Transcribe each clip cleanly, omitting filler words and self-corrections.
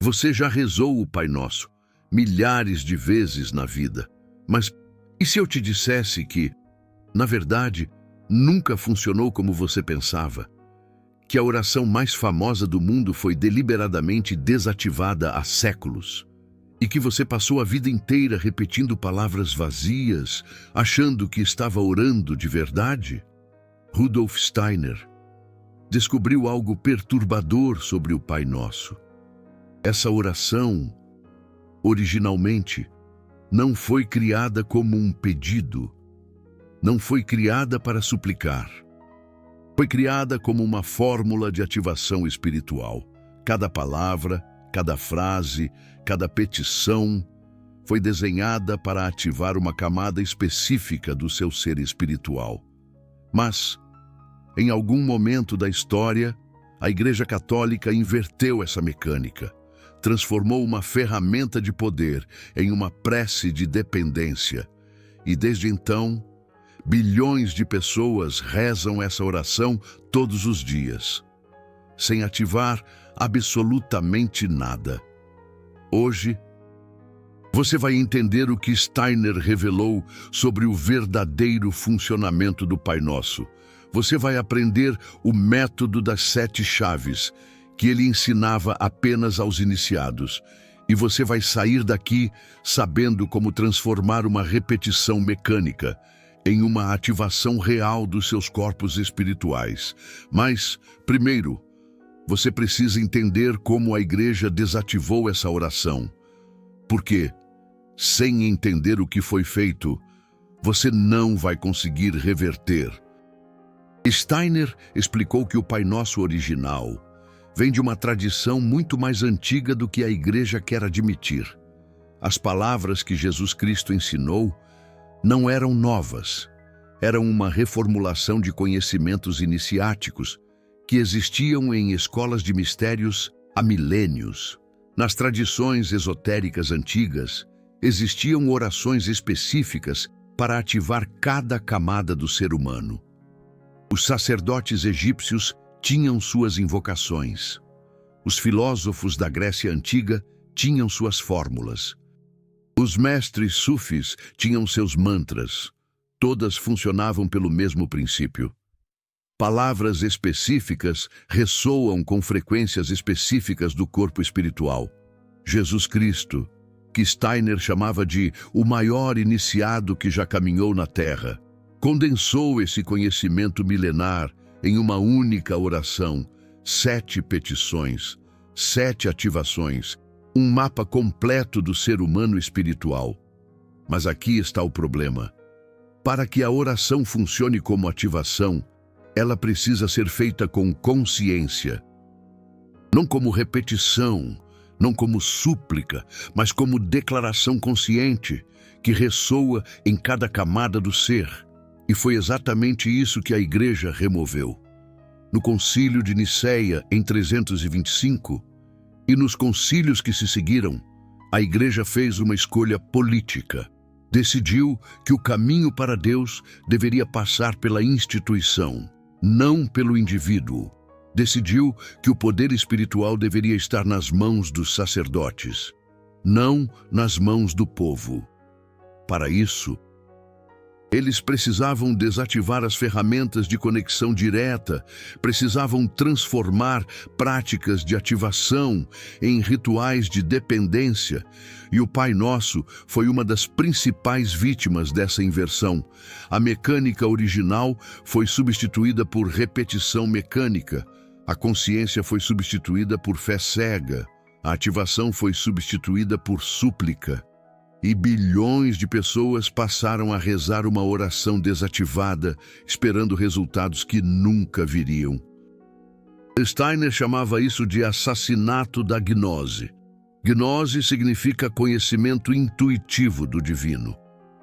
Você já rezou o Pai Nosso milhares de vezes na vida, mas e se eu te dissesse que, na verdade, nunca funcionou como você pensava? Que a oração mais famosa do mundo foi deliberadamente desativada há séculos? E que você passou a vida inteira repetindo palavras vazias, achando que estava orando de verdade? Rudolf Steiner descobriu algo perturbador sobre o Pai Nosso. Essa oração, originalmente, não foi criada como um pedido, não foi criada para suplicar. Foi criada como uma fórmula de ativação espiritual. Cada palavra, cada frase, cada petição foi desenhada para ativar uma camada específica do seu ser espiritual. Mas, em algum momento da história, a Igreja Católica inverteu essa mecânica. Transformou uma ferramenta de poder em uma prece de dependência. E desde então, bilhões de pessoas rezam essa oração todos os dias, sem ativar absolutamente nada. Hoje, você vai entender o que Steiner revelou sobre o verdadeiro funcionamento do Pai Nosso. Você vai aprender o método das 7 chaves, que ele ensinava apenas aos iniciados, e você vai sair daqui sabendo como transformar uma repetição mecânica em uma ativação real dos seus corpos espirituais. Mas, primeiro, você precisa entender como a Igreja desativou essa oração. Porque, sem entender o que foi feito, você não vai conseguir reverter. Steiner explicou que o Pai Nosso original vem de uma tradição muito mais antiga do que a Igreja quer admitir. As palavras que Jesus Cristo ensinou não eram novas, eram uma reformulação de conhecimentos iniciáticos que existiam em escolas de mistérios há milênios. Nas tradições esotéricas antigas, existiam orações específicas para ativar cada camada do ser humano. Os sacerdotes egípcios tinham suas invocações. Os filósofos da Grécia Antiga tinham suas fórmulas. Os mestres sufis tinham seus mantras. Todas funcionavam pelo mesmo princípio. Palavras específicas ressoam com frequências específicas do corpo espiritual. Jesus Cristo, que Steiner chamava de o maior iniciado que já caminhou na Terra, condensou esse conhecimento milenar em uma única oração, 7 petições, 7 ativações, um mapa completo do ser humano espiritual. Mas aqui está o problema. Para que a oração funcione como ativação, ela precisa ser feita com consciência. Não como repetição, não como súplica, mas como declaração consciente, que ressoa em cada camada do ser. E foi exatamente isso que a Igreja removeu. No Concílio de Nicéia, em 325, e nos concílios que se seguiram, a Igreja fez uma escolha política. Decidiu que o caminho para Deus deveria passar pela instituição, não pelo indivíduo. Decidiu que o poder espiritual deveria estar nas mãos dos sacerdotes, não nas mãos do povo. Para isso, eles precisavam desativar as ferramentas de conexão direta, precisavam transformar práticas de ativação em rituais de dependência, e o Pai Nosso foi uma das principais vítimas dessa inversão. A mecânica original foi substituída por repetição mecânica, a consciência foi substituída por fé cega, a ativação foi substituída por súplica. E bilhões de pessoas passaram a rezar uma oração desativada, esperando resultados que nunca viriam. Steiner chamava isso de assassinato da gnose. Gnose significa conhecimento intuitivo do divino.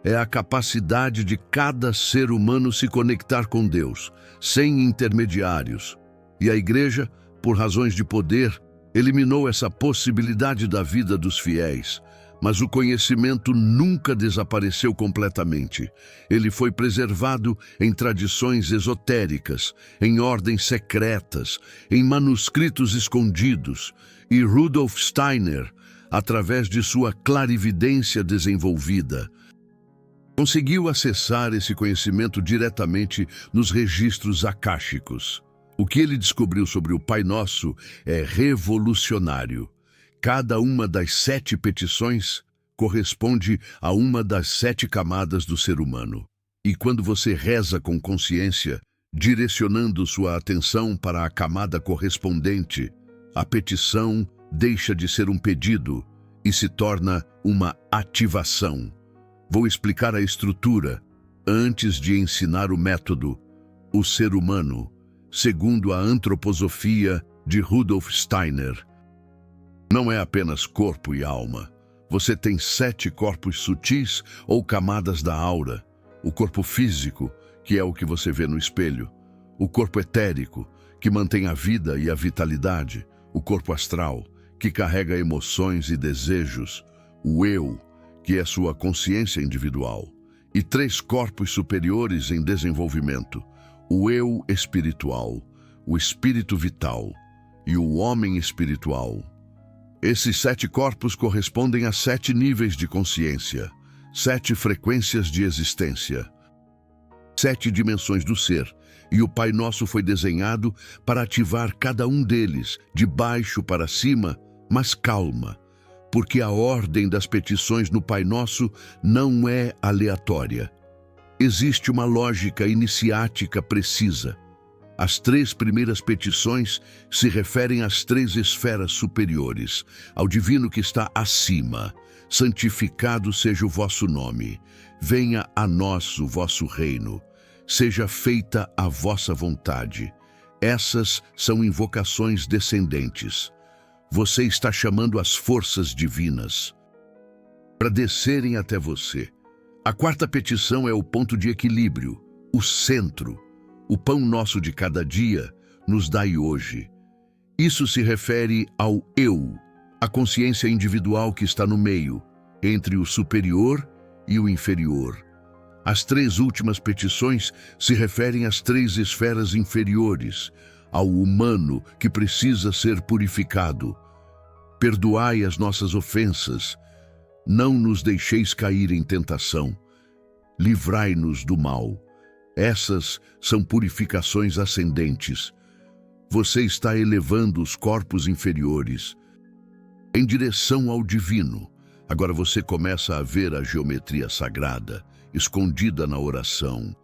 É a capacidade de cada ser humano se conectar com Deus, sem intermediários. E a Igreja, por razões de poder, eliminou essa possibilidade da vida dos fiéis. Mas o conhecimento nunca desapareceu completamente. Ele foi preservado em tradições esotéricas, em ordens secretas, em manuscritos escondidos, E Rudolf Steiner, através de sua clarividência desenvolvida, conseguiu acessar esse conhecimento diretamente nos registros akáshicos. O que ele descobriu sobre o Pai Nosso é revolucionário. Cada uma das 7 petições corresponde a uma das 7 camadas do ser humano. E quando você reza com consciência, direcionando sua atenção para a camada correspondente, a petição deixa de ser um pedido e se torna uma ativação. Vou explicar a estrutura antes de ensinar o método. O ser humano, segundo a antroposofia de Rudolf Steiner, não é apenas corpo e alma. Você tem 7 corpos sutis ou camadas da aura. O corpo físico, que é o que você vê no espelho. O corpo etérico, que mantém a vida e a vitalidade. O corpo astral, que carrega emoções e desejos. O eu, que é sua consciência individual. E 3 corpos superiores em desenvolvimento. O eu espiritual, o espírito vital e o homem espiritual. Esses 7 corpos correspondem a 7 níveis de consciência, 7 frequências de existência, 7 dimensões do ser, e o Pai Nosso foi desenhado para ativar cada um deles, de baixo para cima, mas calma, porque a ordem das petições no Pai Nosso não é aleatória. Existe uma lógica iniciática precisa. As 3 primeiras petições se referem às 3 esferas superiores, ao divino que está acima. Santificado seja o vosso nome. Venha a nós o vosso reino. Seja feita a vossa vontade. Essas são invocações descendentes. Você está chamando as forças divinas para descerem até você. A 4ª petição é o ponto de equilíbrio, o centro. O pão nosso de cada dia nos dai hoje. Isso se refere ao eu, a consciência individual que está no meio, entre o superior e o inferior. As 3 últimas petições se referem às 3 esferas inferiores, ao humano que precisa ser purificado. Perdoai as nossas ofensas, não nos deixeis cair em tentação, livrai-nos do mal. Essas são purificações ascendentes. Você está elevando os corpos inferiores em direção ao divino. Agora você começa a ver a geometria sagrada, escondida na oração.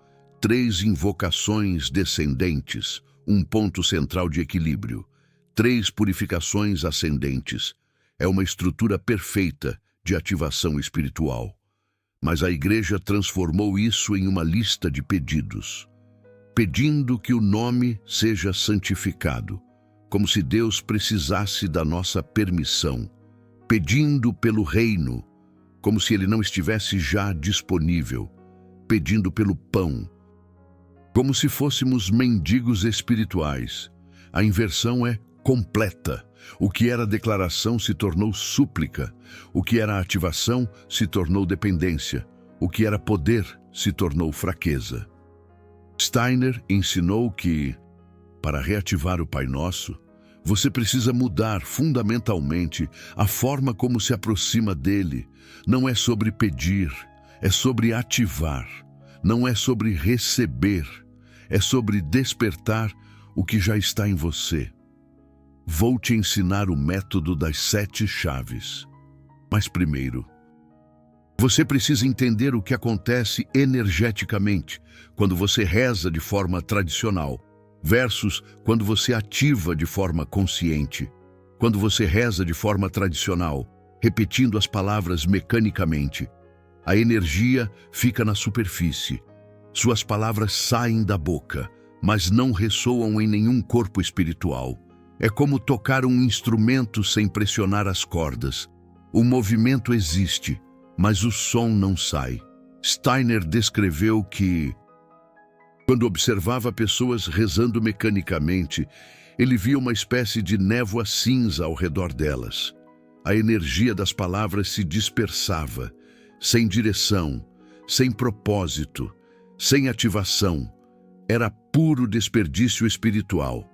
3 invocações descendentes, um ponto central de equilíbrio. 3 purificações ascendentes. É uma estrutura perfeita de ativação espiritual. Mas a Igreja transformou isso em uma lista de pedidos, pedindo que o nome seja santificado, como se Deus precisasse da nossa permissão, pedindo pelo reino, como se ele não estivesse já disponível, pedindo pelo pão, como se fôssemos mendigos espirituais. A inversão é completa. O que era declaração se tornou súplica. O que era ativação se tornou dependência. O que era poder se tornou fraqueza. Steiner ensinou que, para reativar o Pai Nosso, você precisa mudar fundamentalmente a forma como se aproxima dele. Não é sobre pedir, é sobre ativar. Não é sobre receber, é sobre despertar o que já está em você. Vou te ensinar o método das 7 chaves. Mas primeiro, você precisa entender o que acontece energeticamente quando você reza de forma tradicional, versus quando você ativa de forma consciente. Quando você reza de forma tradicional, repetindo as palavras mecanicamente, a energia fica na superfície. Suas palavras saem da boca, mas não ressoam em nenhum corpo espiritual. É como tocar um instrumento sem pressionar as cordas. O movimento existe, mas o som não sai. Steiner descreveu que, quando observava pessoas rezando mecanicamente, ele via uma espécie de névoa cinza ao redor delas. A energia das palavras se dispersava, sem direção, sem propósito, sem ativação. Era puro desperdício espiritual.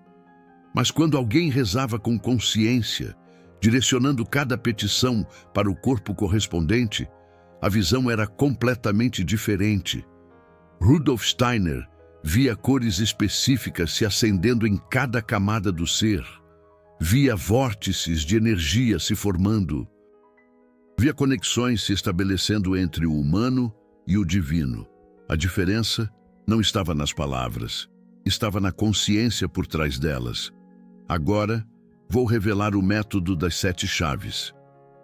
Mas quando alguém rezava com consciência, direcionando cada petição para o corpo correspondente, a visão era completamente diferente. Rudolf Steiner via cores específicas se acendendo em cada camada do ser. Via vórtices de energia se formando. Via conexões se estabelecendo entre o humano e o divino. A diferença não estava nas palavras, estava na consciência por trás delas. Agora, vou revelar o método das 7 chaves.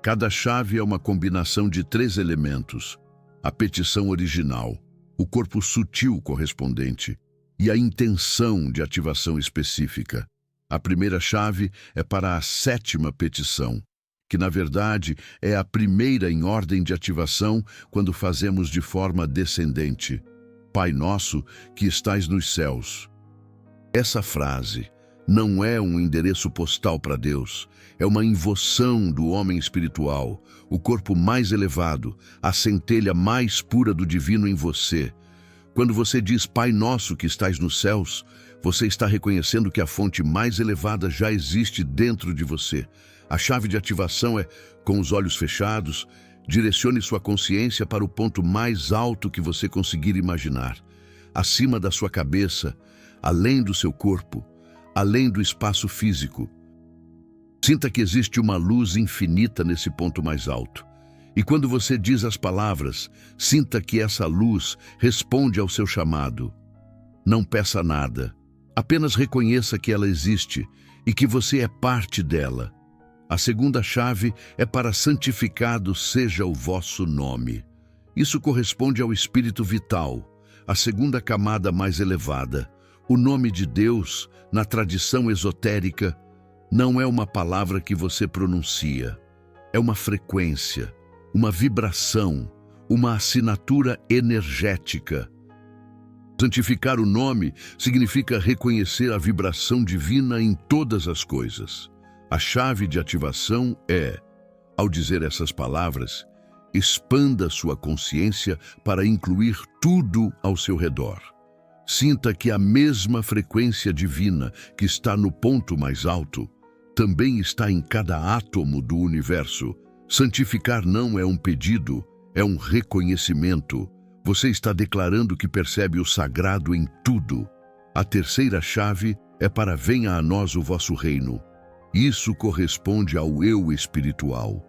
Cada chave é uma combinação de 3 elementos: a petição original, o corpo sutil correspondente e a intenção de ativação específica. A primeira chave é para a 7ª petição, que na verdade é a primeira em ordem de ativação quando fazemos de forma descendente. Pai nosso que estais nos céus. Essa frase não é um endereço postal para Deus, é uma invoção do homem espiritual, o corpo mais elevado, a centelha mais pura do divino em você. Quando você diz Pai nosso que estais nos céus, você está reconhecendo que a fonte mais elevada já existe dentro de você. A chave de ativação é, com os olhos fechados, direcione sua consciência para o ponto mais alto que você conseguir imaginar, acima da sua cabeça, além do seu corpo, além do espaço físico. Sinta que existe uma luz infinita nesse ponto mais alto. E quando você diz as palavras, sinta que essa luz responde ao seu chamado. Não peça nada, apenas reconheça que ela existe e que você é parte dela. A segunda chave é para santificado seja o vosso nome. Isso corresponde ao espírito vital, a segunda camada mais elevada. O nome de Deus, na tradição esotérica, não é uma palavra que você pronuncia. É uma frequência, uma vibração, uma assinatura energética. Santificar o nome significa reconhecer a vibração divina em todas as coisas. A chave de ativação é, ao dizer essas palavras, expanda sua consciência para incluir tudo ao seu redor. Sinta que a mesma frequência divina que está no ponto mais alto também está em cada átomo do universo. Santificar não é um pedido, é um reconhecimento. Você está declarando que percebe o sagrado em tudo. A terceira chave é para venha a nós o vosso reino. Isso corresponde ao eu espiritual.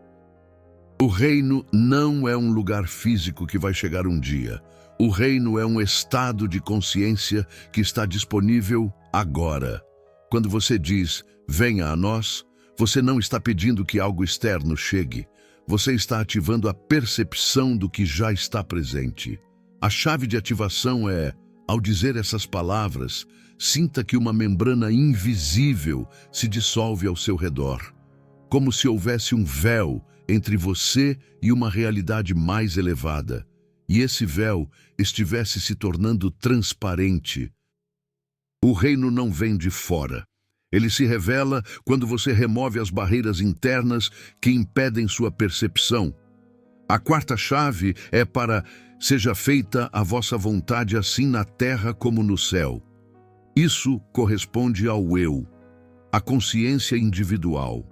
O reino não é um lugar físico que vai chegar um dia. O reino é um estado de consciência que está disponível agora. Quando você diz, venha a nós, você não está pedindo que algo externo chegue. Você está ativando a percepção do que já está presente. A chave de ativação é, ao dizer essas palavras, sinta que uma membrana invisível se dissolve ao seu redor, como se houvesse um véu entre você e uma realidade mais elevada, e esse véu estivesse se tornando transparente. O reino não vem de fora. Ele se revela quando você remove as barreiras internas que impedem sua percepção. A quarta chave é para seja feita a vossa vontade assim na terra como no céu. Isso corresponde ao eu, a consciência individual.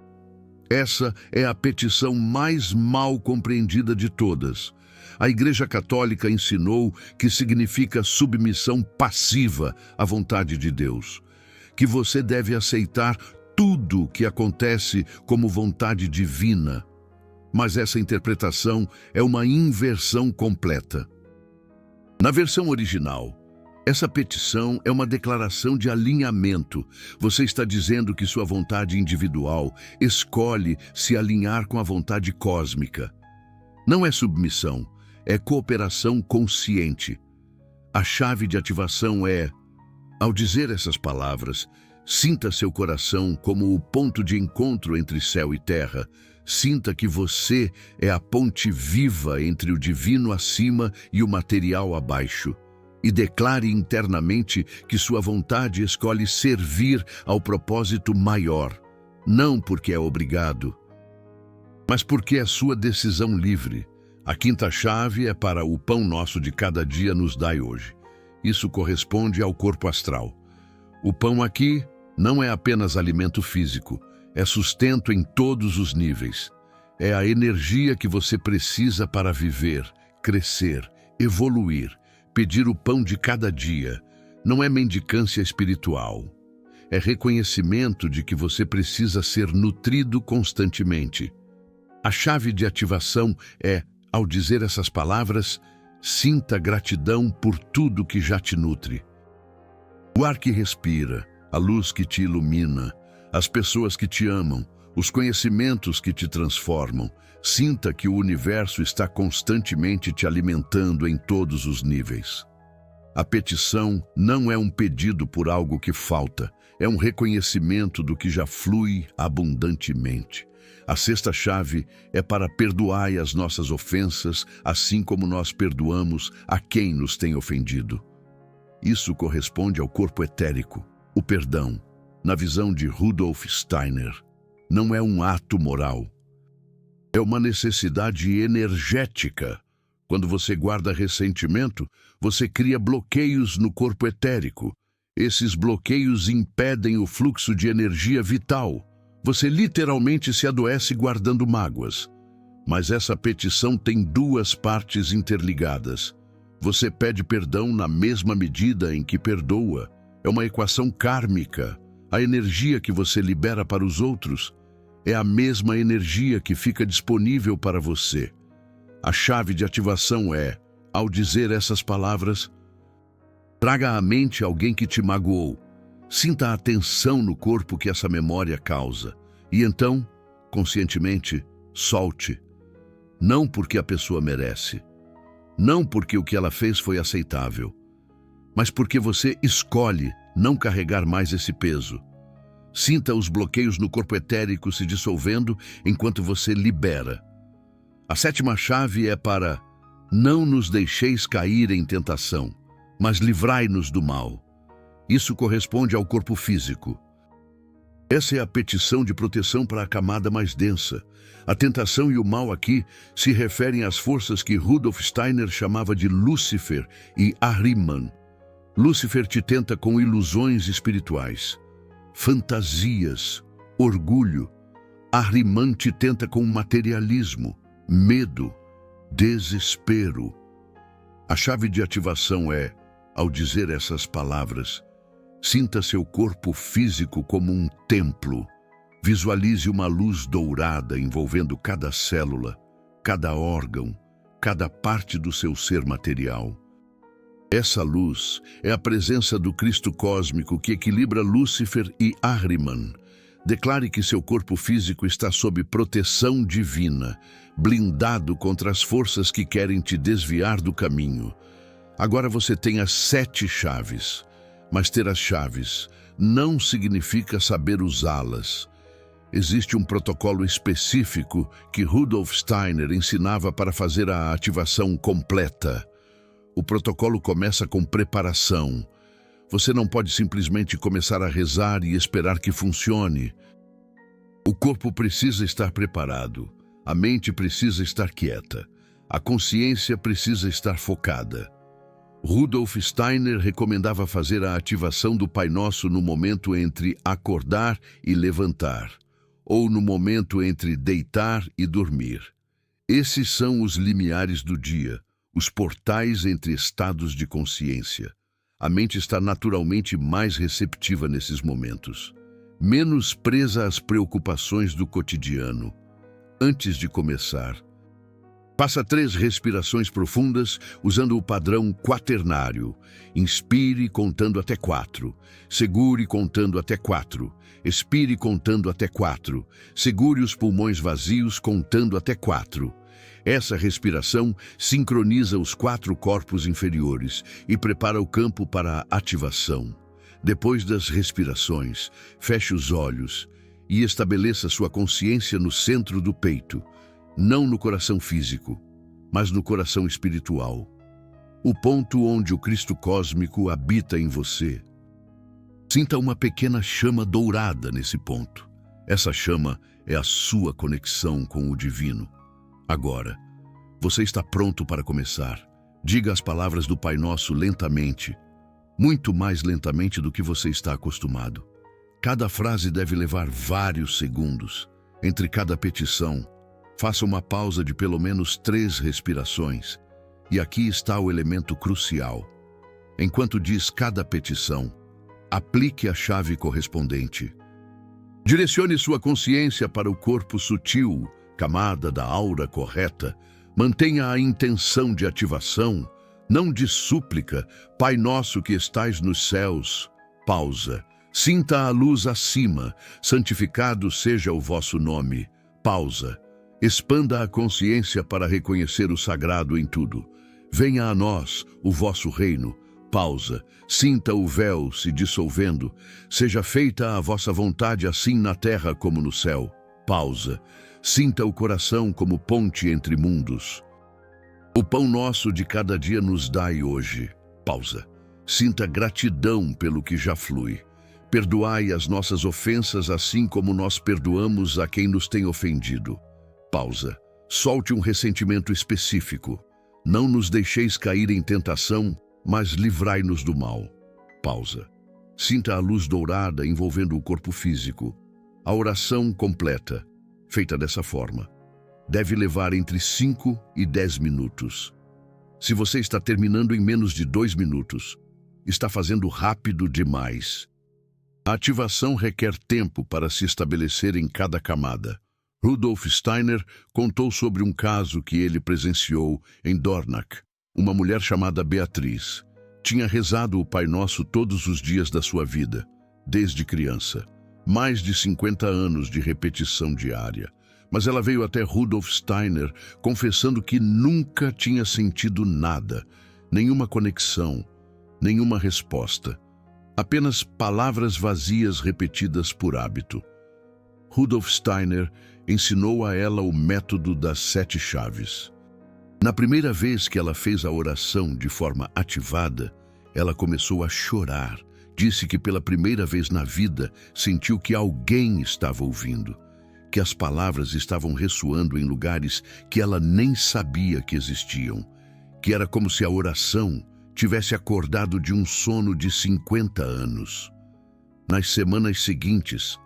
Essa é a petição mais mal compreendida de todas. A Igreja Católica ensinou que significa submissão passiva à vontade de Deus, que você deve aceitar tudo que acontece como vontade divina. Mas essa interpretação é uma inversão completa. Na versão original, essa petição é uma declaração de alinhamento. Você está dizendo que sua vontade individual escolhe se alinhar com a vontade cósmica. Não é submissão, é cooperação consciente. A chave de ativação é, ao dizer essas palavras, sinta seu coração como o ponto de encontro entre céu e terra. Sinta que você é a ponte viva entre o divino acima e o material abaixo. E declare internamente que sua vontade escolhe servir ao propósito maior, não porque é obrigado, mas porque é sua decisão livre. A quinta chave é para o pão nosso de cada dia nos dai hoje. Isso corresponde ao corpo astral. O pão aqui não é apenas alimento físico, é sustento em todos os níveis. É a energia que você precisa para viver, crescer, evoluir, pedir o pão de cada dia. Não é mendicância espiritual. É reconhecimento de que você precisa ser nutrido constantemente. A chave de ativação é, ao dizer essas palavras, sinta gratidão por tudo que já te nutre. O ar que respira, a luz que te ilumina, as pessoas que te amam, os conhecimentos que te transformam. Sinta que o universo está constantemente te alimentando em todos os níveis. A petição não é um pedido por algo que falta, é um reconhecimento do que já flui abundantemente. A sexta chave é para perdoar as nossas ofensas, assim como nós perdoamos a quem nos tem ofendido. Isso corresponde ao corpo etérico. O perdão, na visão de Rudolf Steiner, não é um ato moral. É uma necessidade energética. Quando você guarda ressentimento, você cria bloqueios no corpo etérico. Esses bloqueios impedem o fluxo de energia vital. Você literalmente se adoece guardando mágoas. Mas essa petição tem duas partes interligadas. Você pede perdão na mesma medida em que perdoa. É uma equação kármica. A energia que você libera para os outros é a mesma energia que fica disponível para você. A chave de ativação é, ao dizer essas palavras, traga à mente alguém que te magoou. Sinta a tensão no corpo que essa memória causa. E então, conscientemente, solte. Não porque a pessoa merece. Não porque o que ela fez foi aceitável. Mas porque você escolhe não carregar mais esse peso. Sinta os bloqueios no corpo etérico se dissolvendo enquanto você libera. A sétima chave é para não nos deixeis cair em tentação, mas livrai-nos do mal. Isso corresponde ao corpo físico. Essa é a petição de proteção para a camada mais densa. A tentação e o mal aqui se referem às forças que Rudolf Steiner chamava de Lúcifer e Ahriman. Lúcifer te tenta com ilusões espirituais, fantasias, orgulho. Ahriman te tenta com materialismo, medo, desespero. A chave de ativação é, ao dizer essas palavras, sinta seu corpo físico como um templo. Visualize uma luz dourada envolvendo cada célula, cada órgão, cada parte do seu ser material. Essa luz é a presença do Cristo cósmico que equilibra Lúcifer e Ahriman. Declare que seu corpo físico está sob proteção divina, blindado contra as forças que querem te desviar do caminho. Agora você tem as 7 chaves, mas ter as chaves não significa saber usá-las. Existe um protocolo específico que Rudolf Steiner ensinava para fazer a ativação completa. O protocolo começa com preparação. Você não pode simplesmente começar a rezar e esperar que funcione. O corpo precisa estar preparado, a mente precisa estar quieta, a consciência precisa estar focada. Rudolf Steiner recomendava fazer a ativação do Pai Nosso no momento entre acordar e levantar, ou no momento entre deitar e dormir. Esses são os limiares do dia, os portais entre estados de consciência. A mente está naturalmente mais receptiva nesses momentos, menos presa às preocupações do cotidiano. Antes de começar, faça 3 respirações profundas usando o padrão quaternário. Inspire contando até 4. Segure contando até 4. Expire contando até 4. Segure os pulmões vazios contando até 4. Essa respiração sincroniza os 4 corpos inferiores e prepara o campo para a ativação. Depois das respirações, feche os olhos e estabeleça sua consciência no centro do peito, não no coração físico, mas no coração espiritual. O ponto onde o Cristo cósmico habita em você. Sinta uma pequena chama dourada nesse ponto. Essa chama é a sua conexão com o divino. Agora, você está pronto para começar. Diga as palavras do Pai Nosso lentamente, muito mais lentamente do que você está acostumado. Cada frase deve levar vários segundos. Entre cada petição, faça uma pausa de pelo menos 3 respirações. E aqui está o elemento crucial. Enquanto diz cada petição, aplique a chave correspondente. Direcione sua consciência para o corpo sutil, camada da aura correta. Mantenha a intenção de ativação, não de súplica. Pai nosso que estais nos céus. Pausa. Sinta a luz acima. Santificado seja o vosso nome. Pausa. Expanda a consciência para reconhecer o sagrado em tudo. Venha a nós o vosso reino. Pausa. Sinta o véu se dissolvendo. Seja feita a vossa vontade assim na terra como no céu. Pausa. Sinta o coração como ponte entre mundos. O pão nosso de cada dia nos dai hoje. Pausa. Sinta gratidão pelo que já flui. Perdoai as nossas ofensas assim como nós perdoamos a quem nos tem ofendido. Pausa. Solte um ressentimento específico. Não nos deixeis cair em tentação, mas livrai-nos do mal. Pausa. Sinta a luz dourada envolvendo o corpo físico. A oração completa, feita dessa forma, deve levar entre 5 e 10 minutos. Se você está terminando em menos de 2 minutos, está fazendo rápido demais. A ativação requer tempo para se estabelecer em cada camada. Rudolf Steiner contou sobre um caso que ele presenciou em Dornach. Uma mulher chamada Beatriz tinha rezado o Pai Nosso todos os dias da sua vida, desde criança. Mais de 50 anos de repetição diária. Mas ela veio até Rudolf Steiner confessando que nunca tinha sentido nada, nenhuma conexão, nenhuma resposta. Apenas palavras vazias repetidas por hábito. Rudolf Steiner ensinou a ela o método das 7 chaves. Na primeira vez que ela fez a oração de forma ativada, ela começou a chorar. Disse que pela primeira vez na vida sentiu que alguém estava ouvindo, que as palavras estavam ressoando em lugares que ela nem sabia que existiam, que era como se a oração tivesse acordado de um sono de 50 anos. Nas semanas seguintes,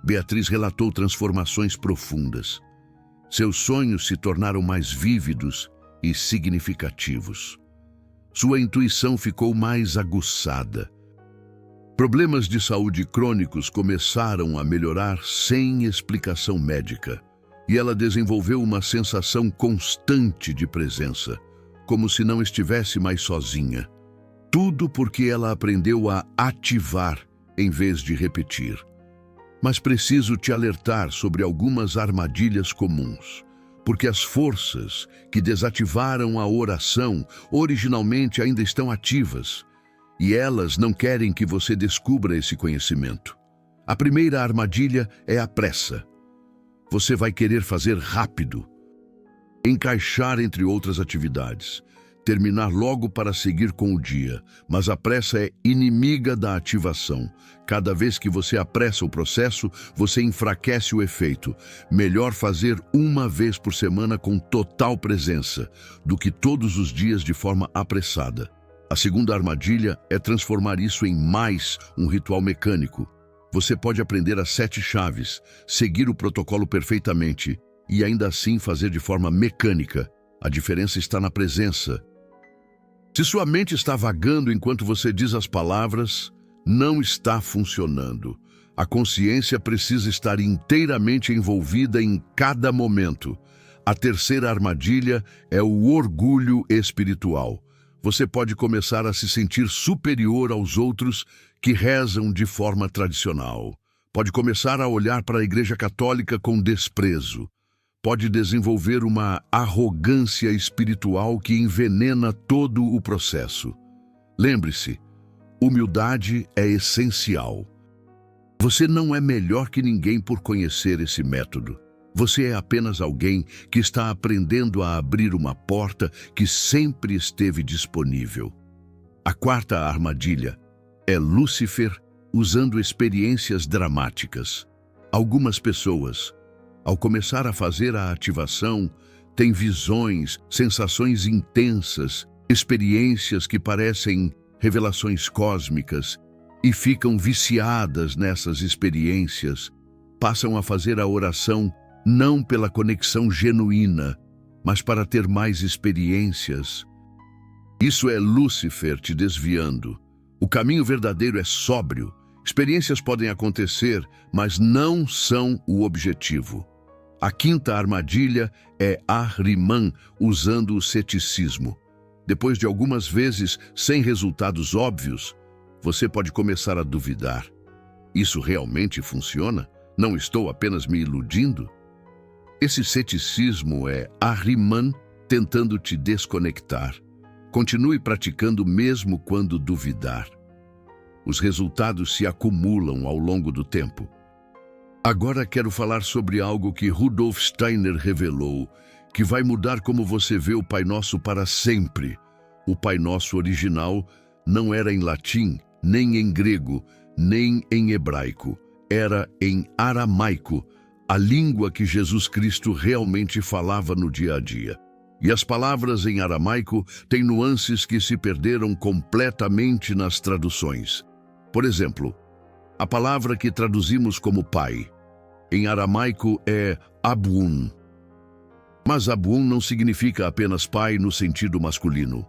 Beatriz relatou transformações profundas. Seus sonhos se tornaram mais vívidos e significativos. Sua intuição ficou mais aguçada. Problemas de saúde crônicos começaram a melhorar sem explicação médica, e ela desenvolveu uma sensação constante de presença, como se não estivesse mais sozinha. Tudo porque ela aprendeu a ativar em vez de repetir. Mas preciso te alertar sobre algumas armadilhas comuns, porque as forças que desativaram a oração originalmente ainda estão ativas, e elas não querem que você descubra esse conhecimento. A primeira armadilha é a pressa. Você vai querer fazer rápido, encaixar entre outras atividades, terminar logo para seguir com o dia, mas a pressa é inimiga da ativação. Cada vez que você apressa o processo, você enfraquece o efeito. Melhor fazer uma vez por semana com total presença, do que todos os dias de forma apressada. A segunda armadilha é transformar isso em mais um ritual mecânico. Você pode aprender as 7 chaves, seguir o protocolo perfeitamente e ainda assim fazer de forma mecânica. A diferença está na presença. Se sua mente está vagando enquanto você diz as palavras, não está funcionando. A consciência precisa estar inteiramente envolvida em cada momento. A terceira armadilha é o orgulho espiritual. Você pode começar a se sentir superior aos outros que rezam de forma tradicional. Pode começar a olhar para a Igreja Católica com desprezo. Pode desenvolver uma arrogância espiritual que envenena todo o processo. Lembre-se, humildade é essencial. Você não é melhor que ninguém por conhecer esse método. Você é apenas alguém que está aprendendo a abrir uma porta que sempre esteve disponível. A quarta armadilha é Lúcifer usando experiências dramáticas. Algumas pessoas, ao começar a fazer a ativação, têm visões, sensações intensas, experiências que parecem revelações cósmicas, e ficam viciadas nessas experiências, passam a fazer a oração não pela conexão genuína, mas para ter mais experiências. Isso é Lúcifer te desviando. O caminho verdadeiro é sóbrio. Experiências podem acontecer, mas não são o objetivo. A quinta armadilha é Ahriman usando o ceticismo. Depois de algumas vezes sem resultados óbvios, você pode começar a duvidar. Isso realmente funciona? Não estou apenas me iludindo? Esse ceticismo é Ahriman tentando te desconectar. Continue praticando mesmo quando duvidar. Os resultados se acumulam ao longo do tempo. Agora quero falar sobre algo que Rudolf Steiner revelou, que vai mudar como você vê o Pai Nosso para sempre. O Pai Nosso original não era em latim, nem em grego, nem em hebraico. Era em aramaico, a língua que Jesus Cristo realmente falava no dia a dia. E as palavras em aramaico têm nuances que se perderam completamente nas traduções. Por exemplo, a palavra que traduzimos como pai, em aramaico é Abun. Mas Abun não significa apenas pai no sentido masculino.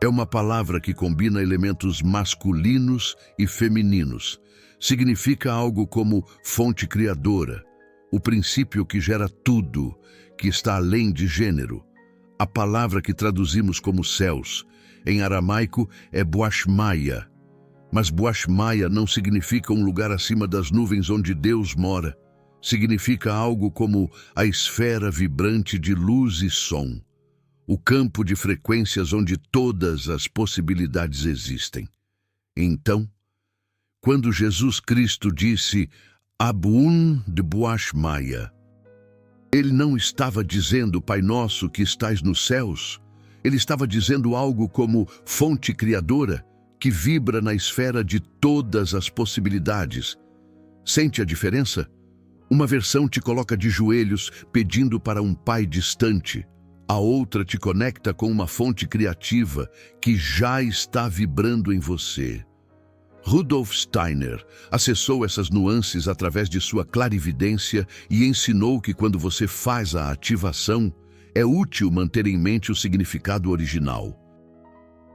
É uma palavra que combina elementos masculinos e femininos. Significa algo como fonte criadora, o princípio que gera tudo, que está além de gênero. A palavra que traduzimos como céus, em aramaico, é Boashmaya. Mas Boashmaya não significa um lugar acima das nuvens onde Deus mora. Significa algo como a esfera vibrante de luz e som, o campo de frequências onde todas as possibilidades existem. Então, quando Jesus Cristo disse Abun de Boashmaya, ele não estava dizendo Pai Nosso que estais nos céus. Ele estava dizendo algo como fonte criadora, que vibra na esfera de todas as possibilidades. Sente a diferença? Uma versão te coloca de joelhos pedindo para um pai distante. A outra te conecta com uma fonte criativa que já está vibrando em você. Rudolf Steiner acessou essas nuances através de sua clarividência e ensinou que quando você faz a ativação, é útil manter em mente o significado original.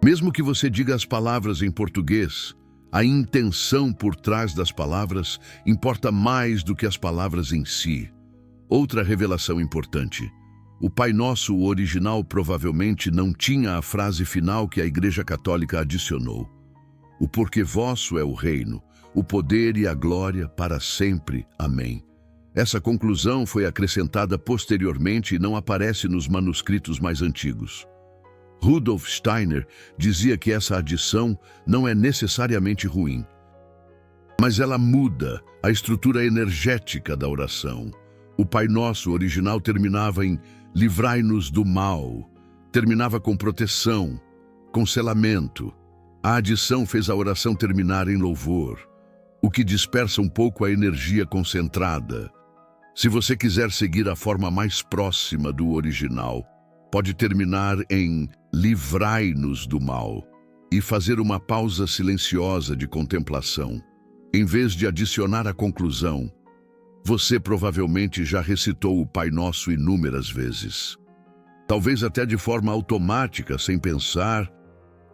Mesmo que você diga as palavras em português, a intenção por trás das palavras importa mais do que as palavras em si. Outra revelação importante. O Pai Nosso original provavelmente não tinha a frase final que a Igreja Católica adicionou. O porque vosso é o reino, o poder e a glória para sempre. Amém. Essa conclusão foi acrescentada posteriormente e não aparece nos manuscritos mais antigos. Rudolf Steiner dizia que essa adição não é necessariamente ruim, mas ela muda a estrutura energética da oração. O Pai Nosso original terminava em livrai-nos do mal, terminava com proteção, com selamento. A adição fez a oração terminar em louvor, o que dispersa um pouco a energia concentrada. Se você quiser seguir a forma mais próxima do original, pode terminar em livrai-nos do mal e fazer uma pausa silenciosa de contemplação. Em vez de adicionar a conclusão, você provavelmente já recitou o Pai Nosso inúmeras vezes. Talvez até de forma automática, sem pensar.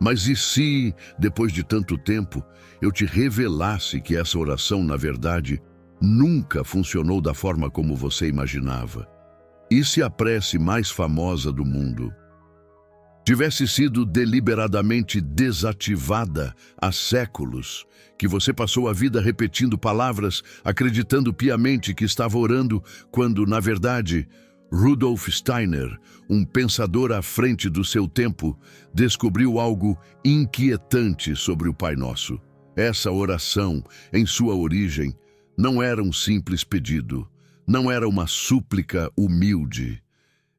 Mas e se, depois de tanto tempo, eu te revelasse que essa oração, na verdade, nunca funcionou da forma como você imaginava? E se a prece mais famosa do mundo tivesse sido deliberadamente desativada há séculos, que você passou a vida repetindo palavras, acreditando piamente que estava orando, quando, na verdade, Rudolf Steiner, um pensador à frente do seu tempo, descobriu algo inquietante sobre o Pai Nosso. Essa oração, em sua origem, não era um simples pedido, não era uma súplica humilde.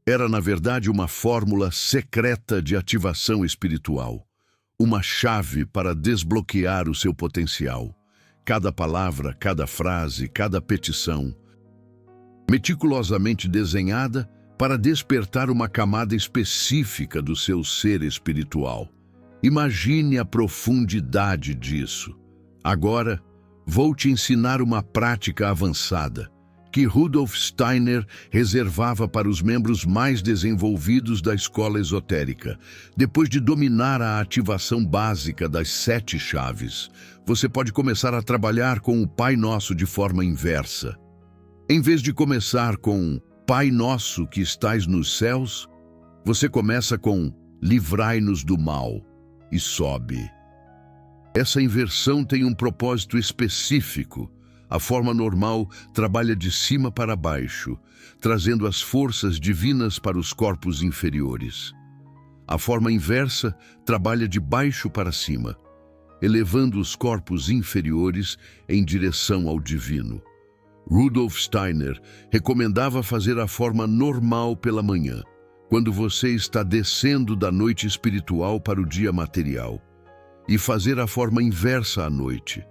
Era, na verdade, uma fórmula secreta de ativação espiritual, uma chave para desbloquear o seu potencial. Cada palavra, cada frase, cada petição, meticulosamente desenhada para despertar uma camada específica do seu ser espiritual. Imagine a profundidade disso. Agora, vou te ensinar uma prática avançada que Rudolf Steiner reservava para os membros mais desenvolvidos da escola esotérica. Depois de dominar a ativação básica das 7 chaves, você pode começar a trabalhar com o Pai Nosso de forma inversa. Em vez de começar com Pai Nosso que estais nos céus, você começa com livrai-nos do mal e sobe. Essa inversão tem um propósito específico. A forma normal trabalha de cima para baixo, trazendo as forças divinas para os corpos inferiores. A forma inversa trabalha de baixo para cima, elevando os corpos inferiores em direção ao divino. Rudolf Steiner recomendava fazer a forma normal pela manhã, quando você está descendo da noite espiritual para o dia material, e fazer a forma inversa à noite,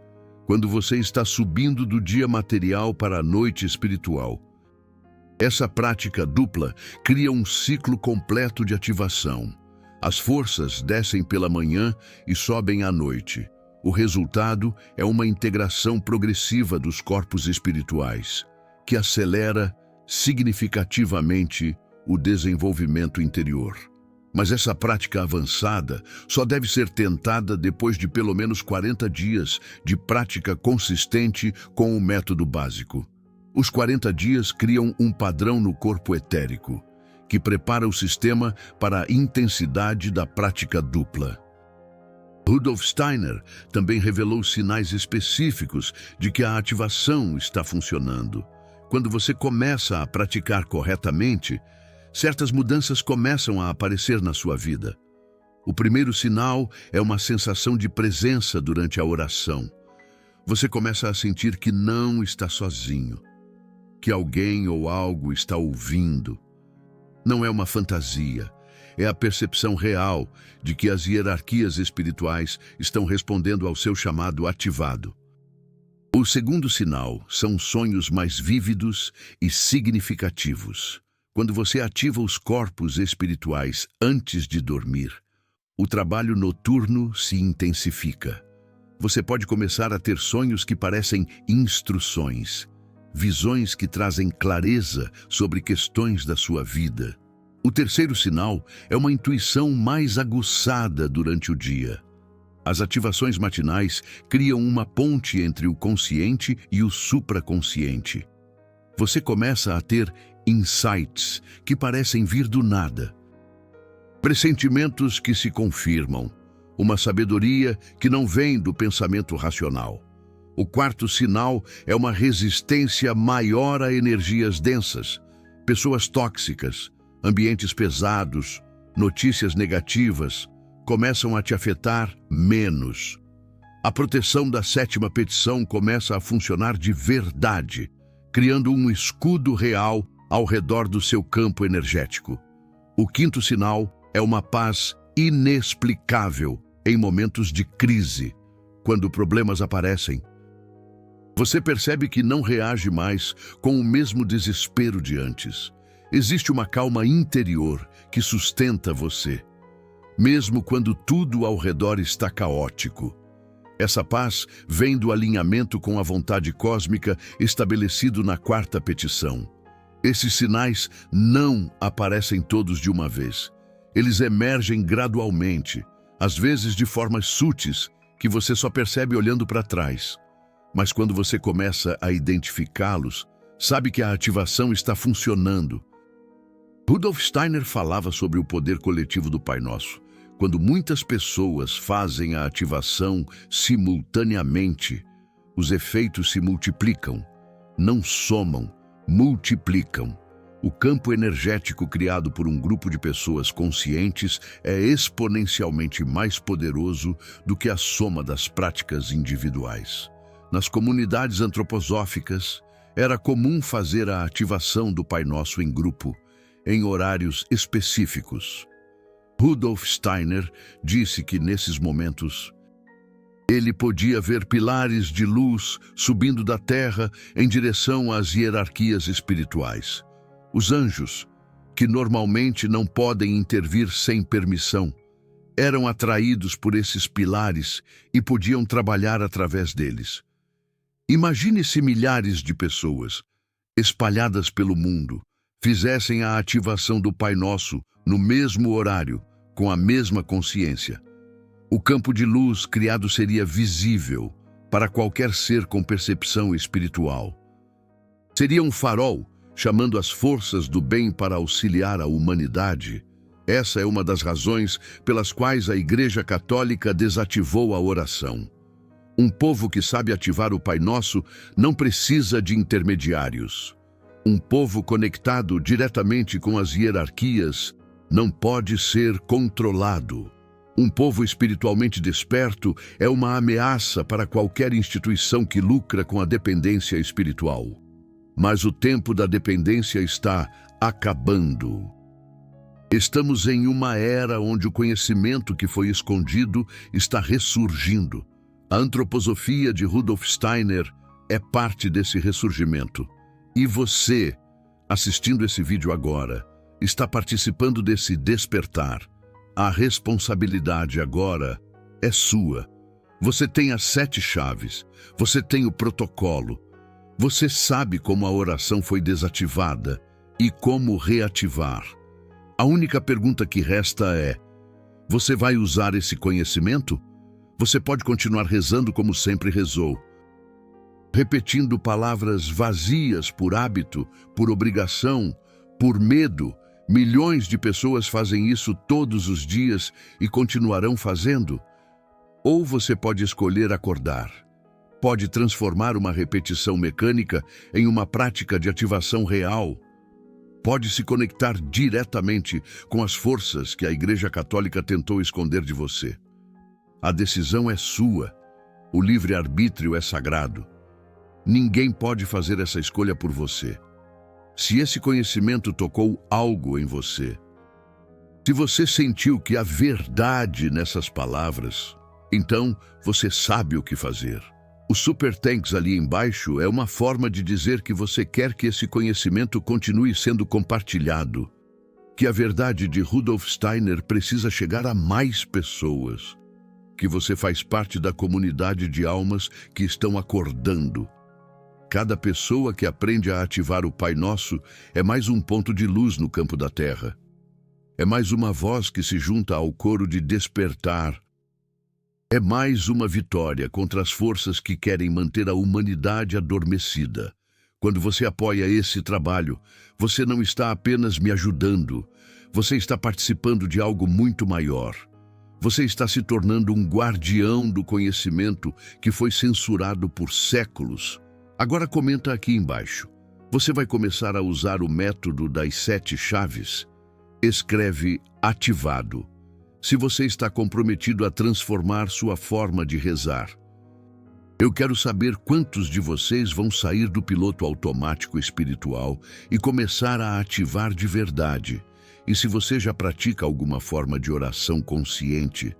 quando você está subindo do dia material para a noite espiritual. Essa prática dupla cria um ciclo completo de ativação. As forças descem pela manhã e sobem à noite. O resultado é uma integração progressiva dos corpos espirituais, que acelera significativamente o desenvolvimento interior. Mas essa prática avançada só deve ser tentada depois de pelo menos 40 dias de prática consistente com o método básico. Os 40 dias criam um padrão no corpo etérico, que prepara o sistema para a intensidade da prática dupla. Rudolf Steiner também revelou sinais específicos de que a ativação está funcionando. Quando você começa a praticar corretamente, certas mudanças começam a aparecer na sua vida. O primeiro sinal é uma sensação de presença durante a oração. Você começa a sentir que não está sozinho, que alguém ou algo está ouvindo. Não é uma fantasia, é a percepção real de que as hierarquias espirituais estão respondendo ao seu chamado ativado. O segundo sinal são sonhos mais vívidos e significativos. Quando você ativa os corpos espirituais antes de dormir, o trabalho noturno se intensifica. Você pode começar a ter sonhos que parecem instruções, visões que trazem clareza sobre questões da sua vida. O terceiro sinal é uma intuição mais aguçada durante o dia. As ativações matinais criam uma ponte entre o consciente e o supraconsciente. Você começa a ter insights que parecem vir do nada, pressentimentos que se confirmam, uma sabedoria que não vem do pensamento racional. O quarto sinal é uma resistência maior a energias densas, pessoas tóxicas, ambientes pesados, notícias negativas começam a te afetar menos. A proteção da 7ª petição começa a funcionar de verdade, criando um escudo real ao redor do seu campo energético. O quinto sinal é uma paz inexplicável em momentos de crise, quando problemas aparecem. Você percebe que não reage mais com o mesmo desespero de antes. Existe uma calma interior que sustenta você, mesmo quando tudo ao redor está caótico. Essa paz vem do alinhamento com a vontade cósmica estabelecido na 4ª petição. Esses sinais não aparecem todos de uma vez. Eles emergem gradualmente, às vezes de formas sutis, que você só percebe olhando para trás. Mas quando você começa a identificá-los, sabe que a ativação está funcionando. Rudolf Steiner falava sobre o poder coletivo do Pai Nosso. Quando muitas pessoas fazem a ativação simultaneamente, os efeitos se multiplicam, não somam, multiplicam. O campo energético criado por um grupo de pessoas conscientes é exponencialmente mais poderoso do que a soma das práticas individuais. Nas comunidades antroposóficas, era comum fazer a ativação do Pai Nosso em grupo, em horários específicos. Rudolf Steiner disse que nesses momentos, ele podia ver pilares de luz subindo da terra em direção às hierarquias espirituais. Os anjos, que normalmente não podem intervir sem permissão, eram atraídos por esses pilares e podiam trabalhar através deles. Imagine se milhares de pessoas, espalhadas pelo mundo, fizessem a ativação do Pai Nosso no mesmo horário, com a mesma consciência. O campo de luz criado seria visível para qualquer ser com percepção espiritual. Seria um farol, chamando as forças do bem para auxiliar a humanidade. Essa é uma das razões pelas quais a Igreja Católica desativou a oração. Um povo que sabe ativar o Pai Nosso não precisa de intermediários. Um povo conectado diretamente com as hierarquias não pode ser controlado. Um povo espiritualmente desperto é uma ameaça para qualquer instituição que lucra com a dependência espiritual. Mas o tempo da dependência está acabando. Estamos em uma era onde o conhecimento que foi escondido está ressurgindo. A antroposofia de Rudolf Steiner é parte desse ressurgimento. E você, assistindo esse vídeo agora, está participando desse despertar. A responsabilidade agora é sua. Você tem as 7 chaves, você tem o protocolo, você sabe como a oração foi desativada e como reativar. A única pergunta que resta é: você vai usar esse conhecimento? Você pode continuar rezando como sempre rezou, repetindo palavras vazias por hábito, por obrigação, por medo. Milhões de pessoas fazem isso todos os dias e continuarão fazendo. Ou você pode escolher acordar. Pode transformar uma repetição mecânica em uma prática de ativação real. Pode se conectar diretamente com as forças que a Igreja Católica tentou esconder de você. A decisão é sua. O livre-arbítrio é sagrado. Ninguém pode fazer essa escolha por você. Se esse conhecimento tocou algo em você, se você sentiu que há verdade nessas palavras, então você sabe o que fazer. O Super Thanks ali embaixo é uma forma de dizer que você quer que esse conhecimento continue sendo compartilhado, que a verdade de Rudolf Steiner precisa chegar a mais pessoas, que você faz parte da comunidade de almas que estão acordando. Cada pessoa que aprende a ativar o Pai Nosso é mais um ponto de luz no campo da terra. É mais uma voz que se junta ao coro de despertar. É mais uma vitória contra as forças que querem manter a humanidade adormecida. Quando você apoia esse trabalho, você não está apenas me ajudando, você está participando de algo muito maior. Você está se tornando um guardião do conhecimento que foi censurado por séculos. Agora comenta aqui embaixo. Você vai começar a usar o método das 7 chaves? Escreve ativado. Se você está comprometido a transformar sua forma de rezar. Eu quero saber quantos de vocês vão sair do piloto automático espiritual e começar a ativar de verdade. E se você já pratica alguma forma de oração consciente,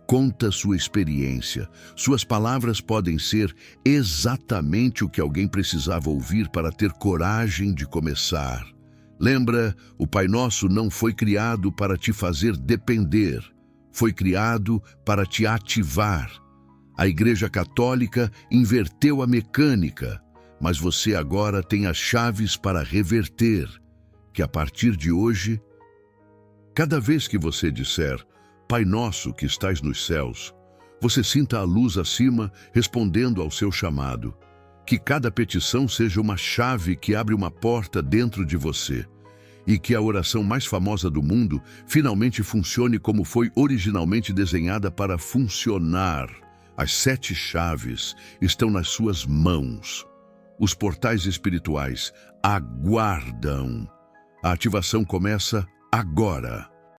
conta sua experiência. Suas palavras podem ser exatamente o que alguém precisava ouvir para ter coragem de começar. Lembra, o Pai Nosso não foi criado para te fazer depender, foi criado para te ativar. A Igreja Católica inverteu a mecânica, mas você agora tem as chaves para reverter, que a partir de hoje, cada vez que você disser Pai Nosso que estais nos céus, você sinta a luz acima respondendo ao seu chamado. Que cada petição seja uma chave que abre uma porta dentro de você. E que a oração mais famosa do mundo finalmente funcione como foi originalmente desenhada para funcionar. As 7 chaves estão nas suas mãos. Os portais espirituais aguardam. A ativação começa agora.